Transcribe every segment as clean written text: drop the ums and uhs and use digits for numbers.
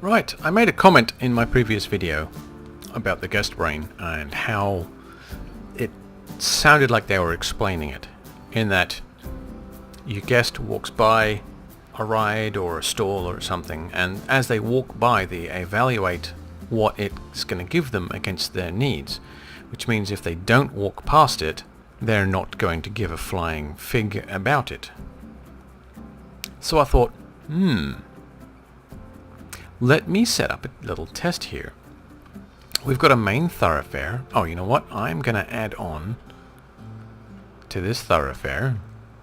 Right, I made a comment in my previous video about the guest brain and how it sounded like they were explaining it, in that your guest walks by a ride or a stall or something, and as they walk by they evaluate what it's going to give them against their needs, which means if they don't walk past it, they're not going to give a flying fig about it. So I thought, let me set up a little test here. We've got a main thoroughfare. Oh, you know what? I'm going to add on to this thoroughfare.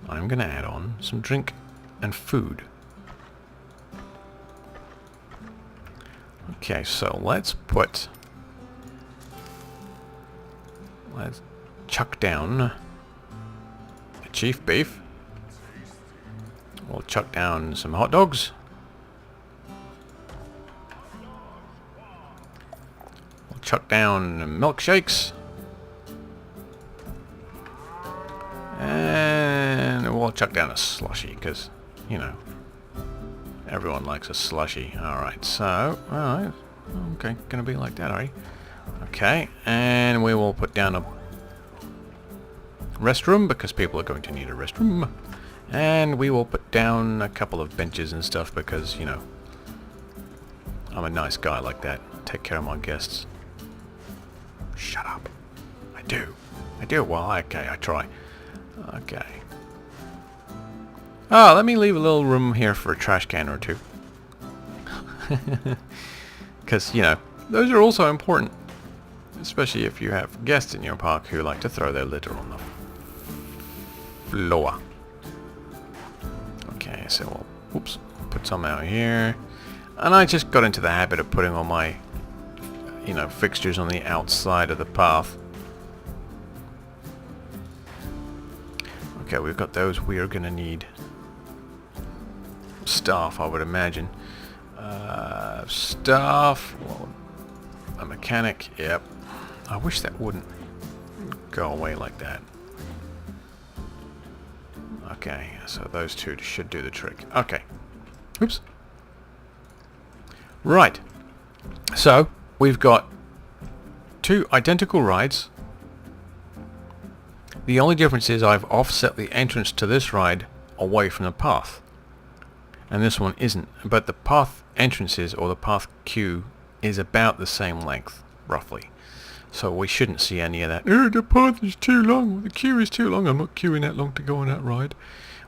I'm going to add on some drink and food. Okay, so let's chuck down a chief beef. We'll chuck down some hot dogs. We'll chuck down milkshakes. And we'll chuck down a slushy, because, you know, everyone likes a slushy. Alright, so, alright. Okay, gonna be like that, are you? Okay, and we will put down a restroom, because people are going to need a restroom. And we will put down a couple of benches and stuff, because, you know, I'm a nice guy like that. Take care of my guests. Shut up. I do. Well, okay, I try. Okay. Oh, let me leave a little room here for a trash can or two. Because, you know, those are also important. Especially if you have guests in your park who like to throw their litter on the floor. Okay, so we'll, oops, put some out here. And I just got into the habit of putting all my, you know, fixtures on the outside of the path. Okay, we've got those. We are going to need staff, I would imagine. Staff, well, a mechanic, yep. I wish that wouldn't go away like that. Okay, so those two should do the trick. Okay. Oops. Right. So, we've got two identical rides. The only difference is I've offset the entrance to this ride away from the path. And this one isn't. But the path entrances, or the path queue, is about the same length, roughly. So we shouldn't see any of that. Oh, the path is too long. The queue is too long. I'm not queuing that long to go on that ride.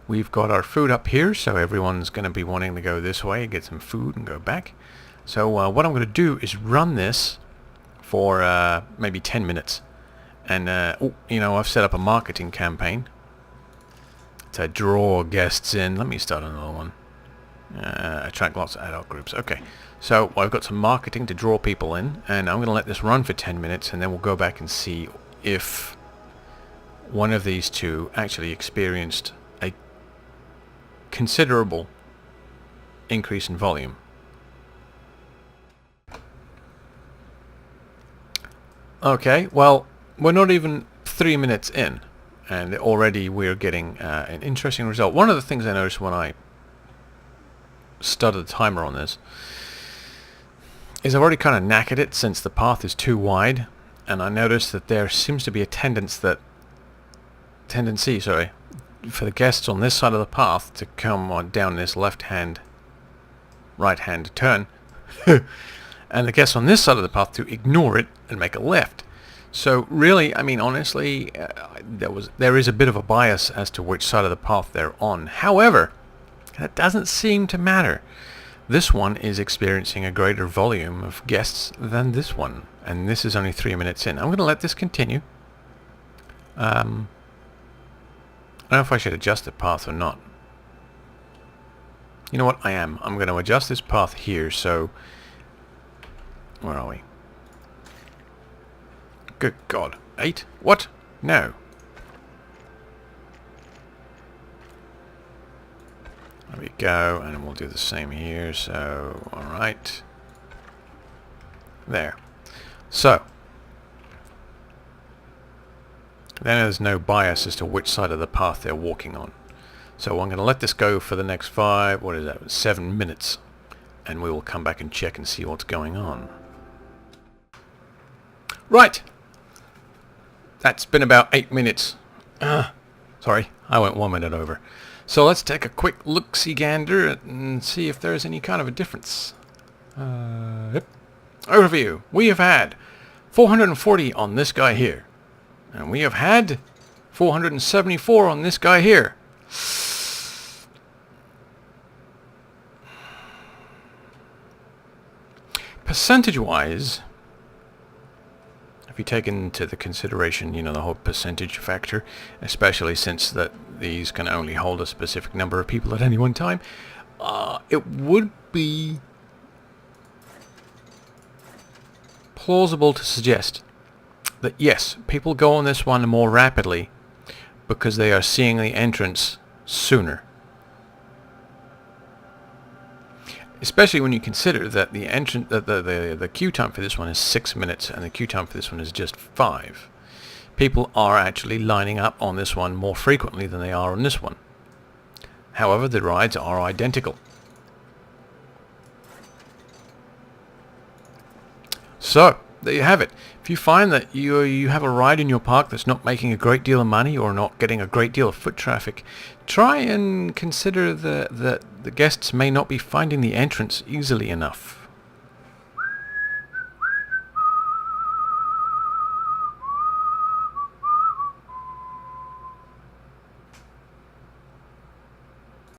We've got our food up here, so everyone's going to be wanting to go this way, get some food and go back. So what I'm going to do is run this for maybe 10 minutes. And, you know, I've set up a marketing campaign to draw guests in. Let me start another one. Attract lots of adult groups. Okay, so I've got some marketing to draw people in, and I'm going to let this run for 10 minutes, and then we'll go back and see if one of these two actually experienced a considerable increase in volume. Okay, well, we're not even 3 minutes in, and already we're getting an interesting result. One of the things I noticed when I started the timer on this is I've already kind of knackered it since the path is too wide, and I noticed that there seems to be a tendency for the guests on this side of the path to come on down this right-hand turn and the guests on this side of the path to ignore it and make a left. So really, I mean, honestly, there is a bit of a bias as to which side of the path they're on. However, that doesn't seem to matter. This one is experiencing a greater volume of guests than this one, and this is only 3 minutes in. I'm going to let this continue. I don't know if I should adjust the path or not. You know what? I am. I'm going to adjust this path here, so... Where are we? Good God. 8? What? No. There we go, and we'll do the same here, so, alright. There. So, then there's no bias as to which side of the path they're walking on. So I'm going to let this go for the next 7 minutes. and we will come back and check and see what's going on. Right. That's been about 8 minutes. Sorry, I went 1 minute over. So let's take a quick look-see-gander and see if there's any kind of a difference. Yep. Overview. We have had 440 on this guy here. And we have had 474 on this guy here. Percentage-wise, if you take into the consideration, the whole percentage factor, especially since that these can only hold a specific number of people at any one time, it would be plausible to suggest that yes, people go on this one more rapidly because they are seeing the entrance sooner. Especially when you consider that the queue time for this one is 6 minutes and the queue time for this one is just 5. People are actually lining up on this one more frequently than they are on this one. However, the rides are identical. So, there you have it. If you find that you have a ride in your park that's not making a great deal of money or not getting a great deal of foot traffic, try and consider that the guests may not be finding the entrance easily enough.